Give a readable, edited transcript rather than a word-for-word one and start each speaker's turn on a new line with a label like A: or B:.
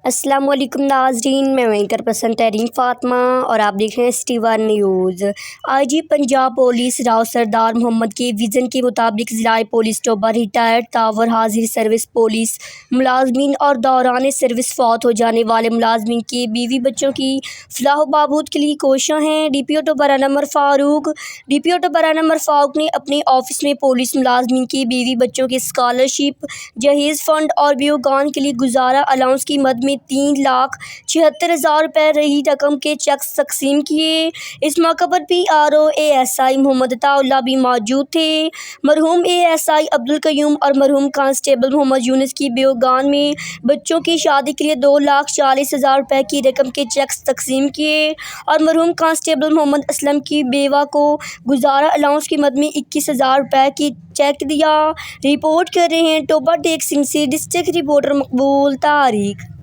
A: السلام علیکم ناظرین، میں اینکر پسند ترین فاطمہ اور آپ دیکھ رہے ہیں سٹی ون نیوز۔ آئی جی پنجاب پولیس راؤ سردار محمد کے وژن کے مطابق ضلع پولیس ٹوبہ ریٹائرڈ طاور حاضر سروس پولیس ملازمین اور دوران سروس فوت ہو جانے والے ملازمین کے بیوی بچوں کی فلاح و بہبود کے لیے کوشاں ہیں۔ ڈی پی او ٹوبہ نمبر فاروق نے اپنے آفس میں پولیس ملازمین کی بیوی بچوں کے اسکالرشپ، جہیز فنڈ اور بیوگان کے لیے گزارا الاؤنس کی مد میں 3,76,000 روپے رہی رقم کے چیکس تقسیم کیے۔ اس موقع پر P R O A S I محمد عطا اللہ بھی موجود تھے۔ مرحوم اے ایس آئی عبدالقیوم اور مرحوم کانسٹیبل محمد یونس کی بیوگان میں بچوں کی شادی کے لیے 2,40,000 روپے کی رقم کے چیکس تقسیم کیے اور مرحوم کانسٹیبل محمد اسلم کی بیوہ کو گزارا الاؤنس کی مد میں 21,000 روپے کی چیک دیا۔ رپورٹ کر رہے ہیں ٹوبہ ٹیک سنگھ سے ڈسٹرکٹ رپورٹر مقبول طارق۔